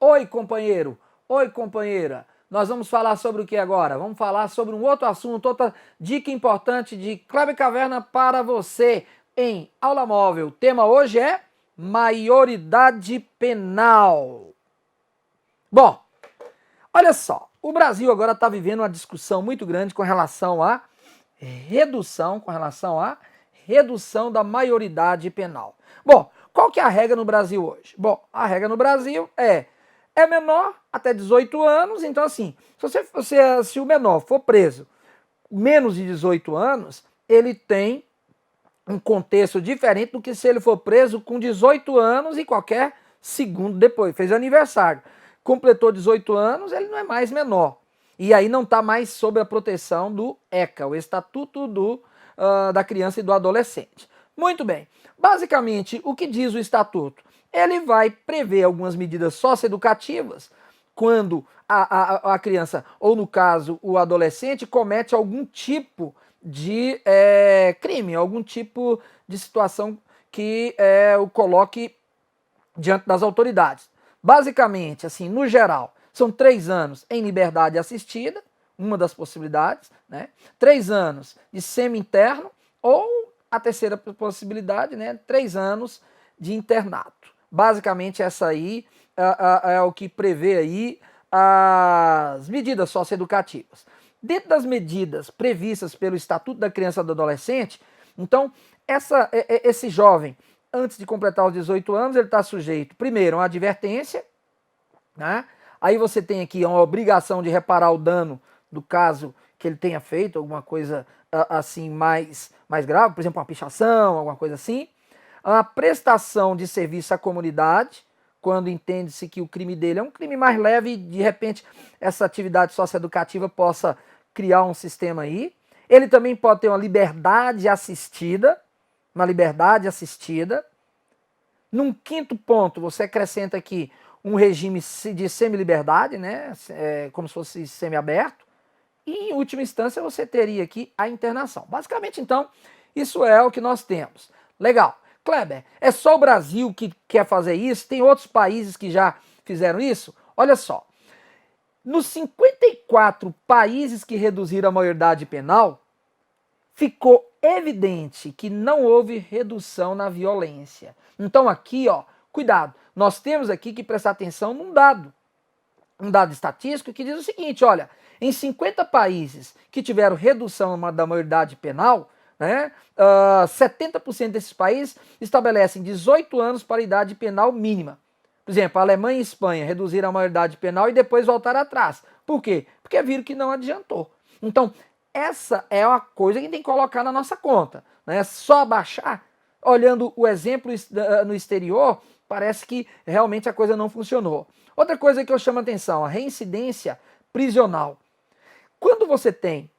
Oi, companheiro. Oi, companheira. Nós vamos falar sobre o que agora? Vamos falar sobre um outro assunto, outra dica importante de Kleber Caverna para você em Aula Móvel. O tema hoje é maioridade penal. Bom, olha só. O Brasil agora está vivendo uma discussão muito grande com relação à redução da maioridade penal. Bom, qual que é a regra no Brasil hoje? Bom, a regra no Brasil é menor até 18 anos, então assim, se o menor for preso menos de 18 anos, ele tem um contexto diferente do que se ele for preso com 18 anos e qualquer segundo depois, fez aniversário, completou 18 anos, ele não é mais menor. E aí não está mais sob a proteção do ECA, o Estatuto da Criança e do Adolescente. Muito bem. Basicamente, o que diz o Estatuto? Ele vai prever algumas medidas socioeducativas quando a criança, ou no caso o adolescente, comete algum tipo de crime, algum tipo de situação que o coloque diante das autoridades. Basicamente, assim, no geral, são 3 anos em liberdade assistida, uma das possibilidades, né? 3 anos de semi-interno, ou a terceira possibilidade, né? 3 anos de internato. Basicamente, essa aí é o que prevê aí as medidas socioeducativas. Dentro das medidas previstas pelo Estatuto da Criança e do Adolescente, então, esse jovem, antes de completar os 18 anos, ele está sujeito, primeiro, a uma advertência, né? Aí você tem aqui uma obrigação de reparar o dano do caso que ele tenha feito, alguma coisa assim mais grave, por exemplo, uma pichação, alguma coisa assim. A prestação de serviço à comunidade, quando entende-se que o crime dele é um crime mais leve e de repente essa atividade socioeducativa possa criar um sistema aí. Ele também pode ter uma liberdade assistida, Num quinto ponto, você acrescenta aqui um regime de semi-liberdade, né? Como se fosse semi-aberto. E, em última instância, você teria aqui a internação. Basicamente, então, isso é o que nós temos. Legal. Kleber, é só o Brasil que quer fazer isso? Tem outros países que já fizeram isso? Olha só. Nos 54 países que reduziram a maioridade penal, ficou evidente que não houve redução na violência. Então aqui, ó, cuidado, nós temos aqui que prestar atenção num dado estatístico que diz o seguinte, olha, em 50 países que tiveram redução da maioridade penal, né, 70% desses países estabelecem 18 anos para a idade penal mínima. Por exemplo, a Alemanha e a Espanha reduziram a maioridade penal e depois voltaram atrás. Por quê? Porque viram que não adiantou. Então, essa é uma coisa que tem que colocar na nossa conta, né? Só baixar, olhando o exemplo no exterior, parece que realmente a coisa não funcionou. Outra coisa que eu chamo a atenção, a reincidência prisional. Quando você tem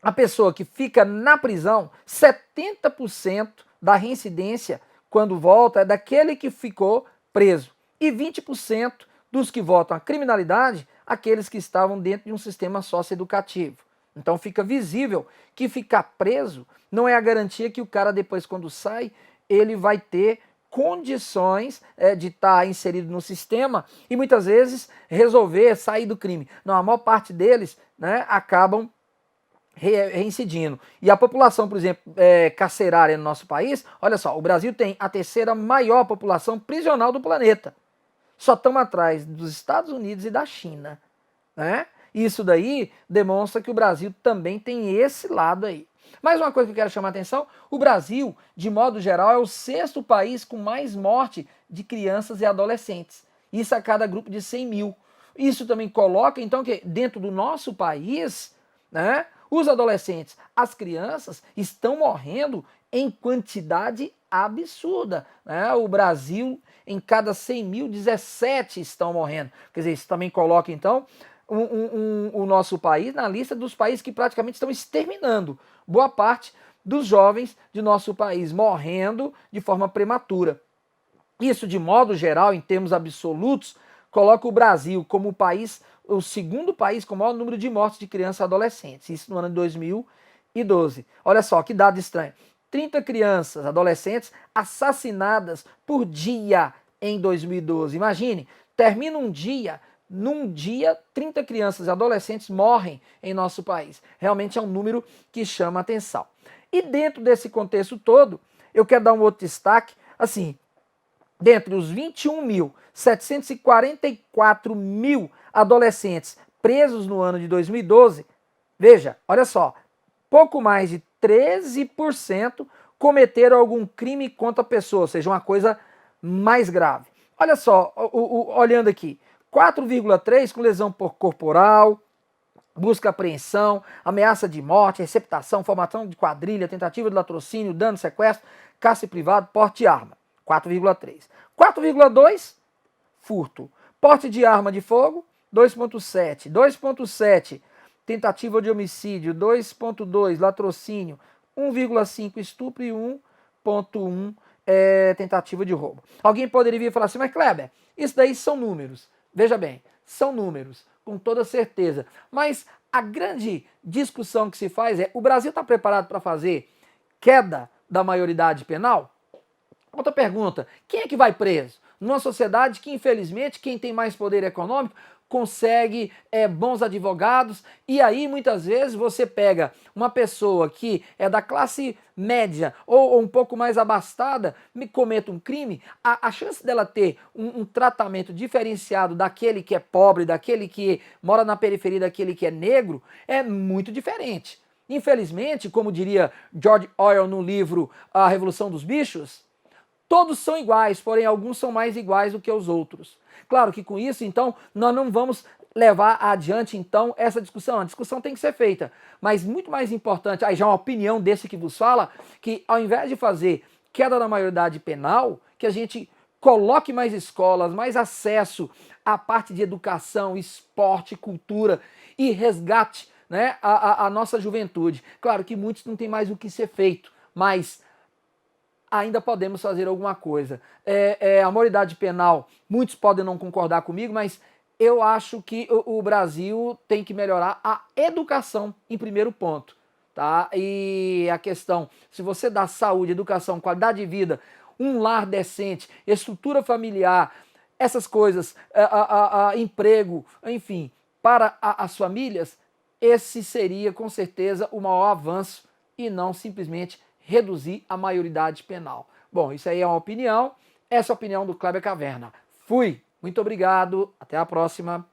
a pessoa que fica na prisão, 70% da reincidência, quando volta, é daquele que ficou preso. E 20% dos que voltam à criminalidade, aqueles que estavam dentro de um sistema socioeducativo. Então fica visível que ficar preso não é a garantia que o cara depois, quando sai, ele vai ter condições de estar inserido no sistema e muitas vezes resolver sair do crime. Não, a maior parte deles, né, acabam reincidindo. E a população, por exemplo, carcerária no nosso país, olha só, o Brasil tem a terceira maior população prisional do planeta. Só estamos atrás dos Estados Unidos e da China, né? Isso daí demonstra que o Brasil também tem esse lado aí. Mais uma coisa que eu quero chamar a atenção, o Brasil, de modo geral, é o 6º país com mais morte de crianças e adolescentes. Isso a cada grupo de 100 mil. Isso também coloca, então, que dentro do nosso país, né, os adolescentes, as crianças estão morrendo em quantidade absurda, né? O Brasil, em cada 100 mil, 17 estão morrendo. Quer dizer, isso também coloca, então, o nosso país na lista dos países que praticamente estão exterminando boa parte dos jovens de nosso país, morrendo de forma prematura. Isso, de modo geral, em termos absolutos, coloca o Brasil como o segundo país com o maior número de mortes de crianças e adolescentes. Isso no ano de 2012. Olha só, que dado estranho. 30 crianças, adolescentes assassinadas por dia em 2012. Imagine, termina num dia, 30 crianças e adolescentes morrem em nosso país. Realmente é um número que chama atenção. E dentro desse contexto todo, eu quero dar um outro destaque, assim, dentre os 21.744 mil adolescentes presos no ano de 2012, veja, olha só, pouco mais de 13% cometeram algum crime contra a pessoa, ou seja, uma coisa mais grave. Olha só, olhando aqui, 4,3% com lesão corporal, busca apreensão, ameaça de morte, receptação, formação de quadrilha, tentativa de latrocínio, dano, sequestro, cárcere privado, porte de arma, 4,3%. 4,2%, furto. Porte de arma de fogo, 2,7%. 2,7%, tentativa de homicídio, 2,2%, latrocínio, 1,5% estupro e 1,1% tentativa de roubo. Alguém poderia vir e falar assim, mas Kleber, isso daí são números. Veja bem, são números, com toda certeza. Mas a grande discussão que se faz é, o Brasil está preparado para fazer queda da maioridade penal? Outra pergunta, quem é que vai preso? Numa sociedade que, infelizmente, quem tem mais poder econômico consegue bons advogados, e aí muitas vezes você pega uma pessoa que é da classe média ou um pouco mais abastada, me cometa um crime, a chance dela ter um tratamento diferenciado daquele que é pobre, daquele que mora na periferia, daquele que é negro, é muito diferente. Infelizmente, como diria George Orwell no livro A Revolução dos Bichos, todos são iguais, porém alguns são mais iguais do que os outros. Claro que com isso, então, nós não vamos levar adiante, então, essa discussão. A discussão tem que ser feita, mas muito mais importante, aí já uma opinião desse que vos fala, que ao invés de fazer queda da maioridade penal, que a gente coloque mais escolas, mais acesso à parte de educação, esporte, cultura e resgate, né, a nossa juventude. Claro que muitos não têm mais o que ser feito, mas ainda podemos fazer alguma coisa. A maioridade penal, muitos podem não concordar comigo, mas eu acho que o Brasil tem que melhorar a educação em primeiro ponto, tá? E a questão, se você dá saúde, educação, qualidade de vida, um lar decente, estrutura familiar, essas coisas, emprego, enfim, para as famílias, esse seria com certeza o maior avanço e não simplesmente reduzir a maioridade penal. Bom, isso aí é uma opinião, essa é a opinião do Kleber Caverna. Fui, muito obrigado, até a próxima.